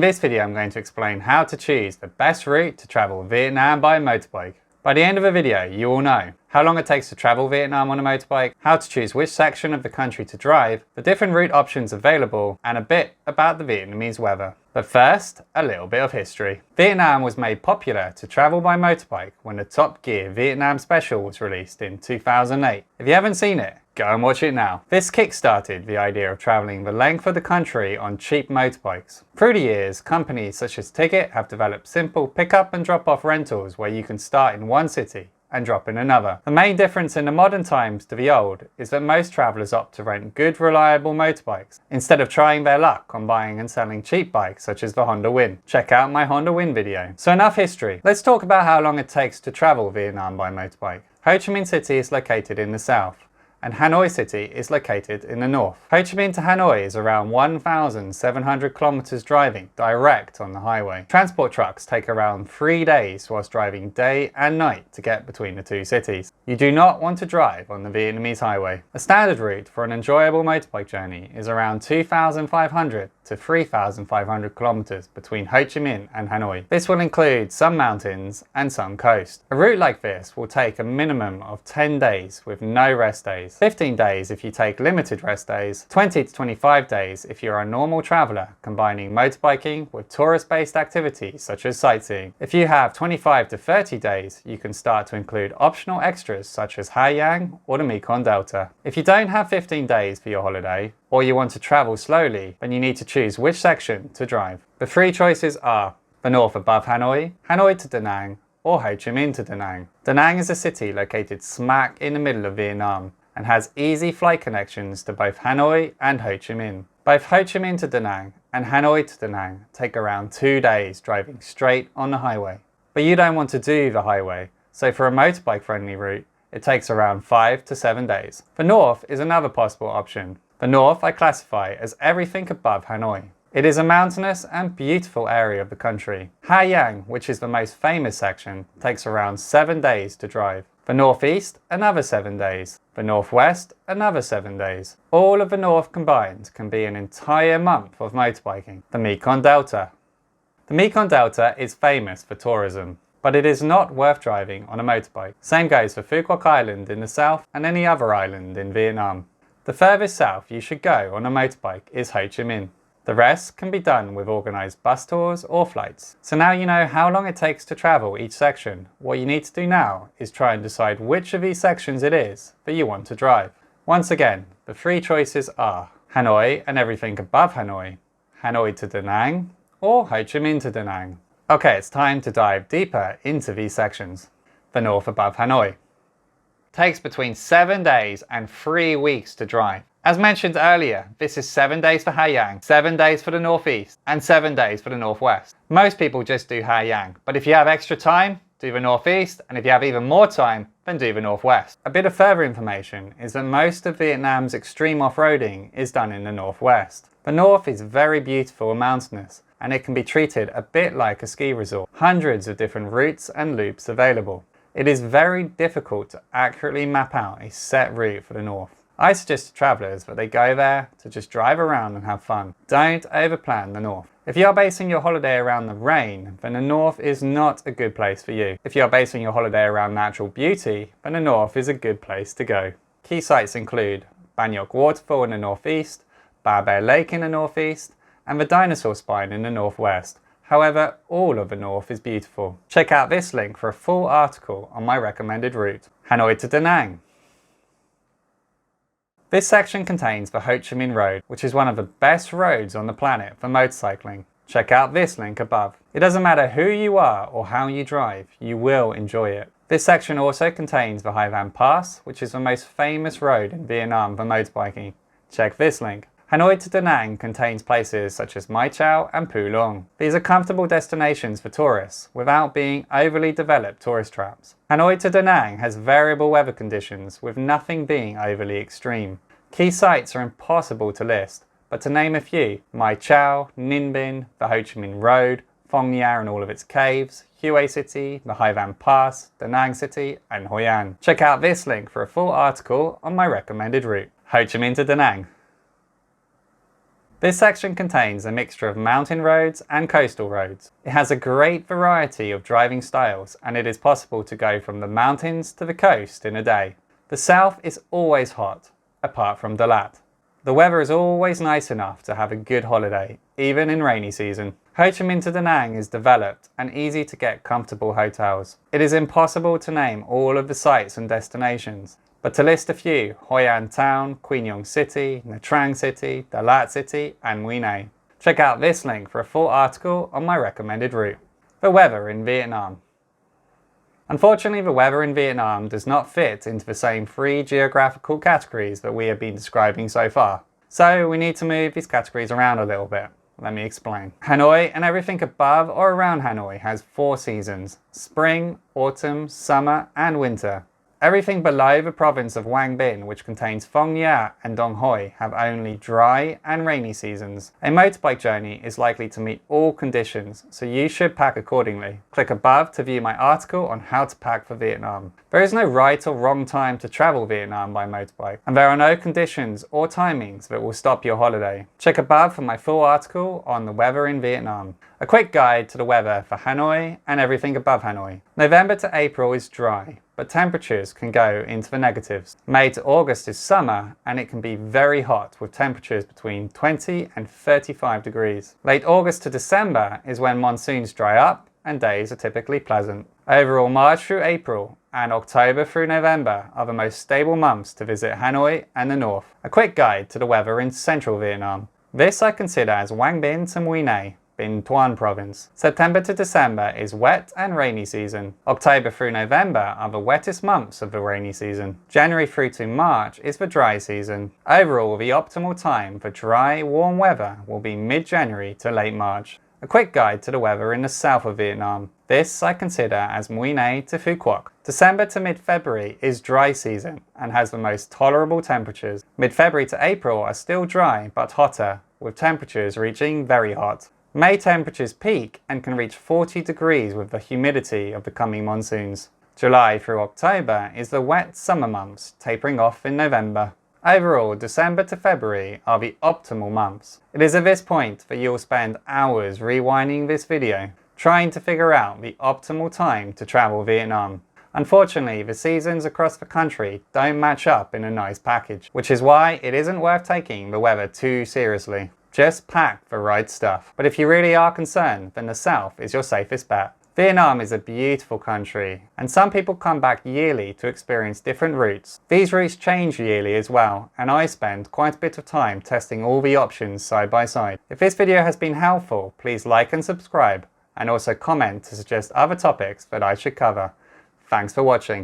this video I'm going to explain how to choose the best route to travel Vietnam by motorbike. By the end of the video you will know how long it takes to travel Vietnam on a motorbike, how to choose which section of the country to drive, the different route options available, and a bit about the Vietnamese weather. But first, a little bit of history. Vietnam was made popular to travel by motorbike when the Top Gear Vietnam Special was released in 2008. If you haven't seen it, go and watch it now. This kick-started the idea of travelling the length of the country on cheap motorbikes. Through the years, companies such as Ticket have developed simple pick-up and drop-off rentals where you can start in one city and drop in another. The main difference in the modern times to the old is that most travellers opt to rent good, reliable motorbikes instead of trying their luck on buying and selling cheap bikes such as the Honda Win. Check out my Honda Win video. So enough history. Let's talk about how long it takes to travel Vietnam by motorbike. Ho Chi Minh City is located in the south, and Hanoi City is located in the north. Ho Chi Minh to Hanoi is around 1,700 kilometers driving direct on the highway. Transport trucks take around 3 days whilst driving day and night to get between the two cities. You do not want to drive on the Vietnamese highway. A standard route for an enjoyable motorbike journey is around 2,500 to 3,500 kilometers between Ho Chi Minh and Hanoi. This will include some mountains and some coast. A route like this will take a minimum of 10 days with no rest days. 15 days if you take limited rest days, 20 to 25 days if you're a normal traveller combining motorbiking with tourist-based activities such as sightseeing. If you have 25 to 30 days, you can start to include optional extras such as Hai Yang or the Mekong Delta. If you don't have 15 days for your holiday, or you want to travel slowly, then you need to choose which section to drive. The three choices are the north above Hanoi, Hanoi to Danang, or Ho Chi Minh to Danang. Danang is a city located smack in the middle of Vietnam and has easy flight connections to both Hanoi and Ho Chi Minh. Both Ho Chi Minh to Danang and Hanoi to Danang take around 2 days driving straight on the highway. But you don't want to do the highway, so for a motorbike friendly route, it takes around 5 to 7 days. The north is another possible option. The north I classify as everything above Hanoi. It is a mountainous and beautiful area of the country. Hai Yang, which is the most famous section, takes around 7 days to drive. The northeast, another 7 days. The northwest, another 7 days. All of the north combined can be an entire month of motorbiking. The Mekong Delta. The Mekong Delta is famous for tourism, but it is not worth driving on a motorbike. Same goes for Phu Quoc Island in the south and any other island in Vietnam. The furthest south you should go on a motorbike is Ho Chi Minh. The rest can be done with organised bus tours or flights. So now you know how long it takes to travel each section. What you need to do now is try and decide which of these sections it is that you want to drive. Once again, the three choices are Hanoi and everything above Hanoi, Hanoi to Danang, or Ho Chi Minh to Danang. Okay, it's time to dive deeper into these sections. The north above Hanoi takes between 7 days and 3 weeks to drive. As mentioned earlier, this is 7 days for Hai Yang, 7 days for the northeast, and 7 days for the northwest. Most people just do Hai Yang, but if you have extra time, do the northeast, and if you have even more time, then do the northwest. A bit of further information is that most of Vietnam's extreme off-roading is done in the northwest. The north is very beautiful and mountainous, and it can be treated a bit like a ski resort. Hundreds of different routes and loops available. It is very difficult to accurately map out a set route for the north. I suggest to travellers that they go there to just drive around and have fun. Don't overplan the north. If you are basing your holiday around the rain, then the north is not a good place for you. If you are basing your holiday around natural beauty, then the north is a good place to go. Key sites include Ban Yok Waterfall in the northeast, Ba Bear Lake in the northeast, and the Dinosaur Spine in the northwest. However, all of the north is beautiful. Check out this link for a full article on my recommended route. Hanoi to Danang. This section contains the Ho Chi Minh Road, which is one of the best roads on the planet for motorcycling. Check out this link above. It doesn't matter who you are or how you drive, you will enjoy it. This section also contains the Hai Van Pass, which is the most famous road in Vietnam for motorbiking. Check this link. Hanoi to Danang contains places such as Mai Chau and Phu Long. These are comfortable destinations for tourists without being overly developed tourist traps. Hanoi to Danang has variable weather conditions with nothing being overly extreme. Key sites are impossible to list, but to name a few, Mai Chau, Ninh Binh, the Ho Chi Minh Road, Phong Nha and all of its caves, Hue City, the Hai Van Pass, Da Nang City and Hoi An. Check out this link for a full article on my recommended route. Ho Chi Minh to Da Nang. This section contains a mixture of mountain roads and coastal roads. It has a great variety of driving styles, and it is possible to go from the mountains to the coast in a day. The south is always hot, apart from Dalat. The weather is always nice enough to have a good holiday, even in rainy season. Ho Chi Minh to Danang is developed and easy to get comfortable hotels. It is impossible to name all of the sites and destinations, but to list a few: Hoi An Town, Quy Nhon City, Nha Trang City, Dalat City and Mui Ne. Check out this link for a full article on my recommended route. The weather in Vietnam. Unfortunately, the weather in Vietnam does not fit into the same 3 geographical categories that we have been describing so far. So we need to move these categories around a little bit. Let me explain. Hanoi and everything above or around Hanoi has 4 seasons: spring, autumn, summer and winter. Everything below the province of Quang Binh, which contains Phong Nha and Dong Hoi, have only dry and rainy seasons. A motorbike journey is likely to meet all conditions, so you should pack accordingly. Click above to view my article on how to pack for Vietnam. There is no right or wrong time to travel Vietnam by motorbike, and there are no conditions or timings that will stop your holiday. Check above for my full article on the weather in Vietnam. A quick guide to the weather for Hanoi and everything above Hanoi. November to April is dry, but temperatures can go into the negatives. May to August is summer, and it can be very hot with temperatures between 20 and 35 degrees. Late August to December is when monsoons dry up and days are typically pleasant. Overall, March through April and October through November are the most stable months to visit Hanoi and the north. A quick guide to the weather in central Vietnam. This I consider as Quang Binh to Mui Ne, Binh Thuan province. September to December is wet and rainy season. October through November are the wettest months of the rainy season. January through to March is the dry season. Overall, the optimal time for dry, warm weather will be mid-January to late March. A quick guide to the weather in the south of Vietnam. This I consider as Mui Ne to Phu Quoc. December to mid-February is dry season and has the most tolerable temperatures. Mid-February to April are still dry but hotter, with temperatures reaching very hot. May temperatures peak and can reach 40 degrees with the humidity of the coming monsoons. July through October is the wet summer months, tapering off in November. Overall, December to February are the optimal months. It is at this point that you'll spend hours rewinding this video, trying to figure out the optimal time to travel Vietnam. Unfortunately, the seasons across the country don't match up in a nice package, which is why it isn't worth taking the weather too seriously. Just pack the right stuff. But if you really are concerned, then the south is your safest bet. Vietnam is a beautiful country, and some people come back yearly to experience different routes. These routes change yearly as well, and I spend quite a bit of time testing all the options side by side. If this video has been helpful, please like and subscribe, and also comment to suggest other topics that I should cover. Thanks for watching.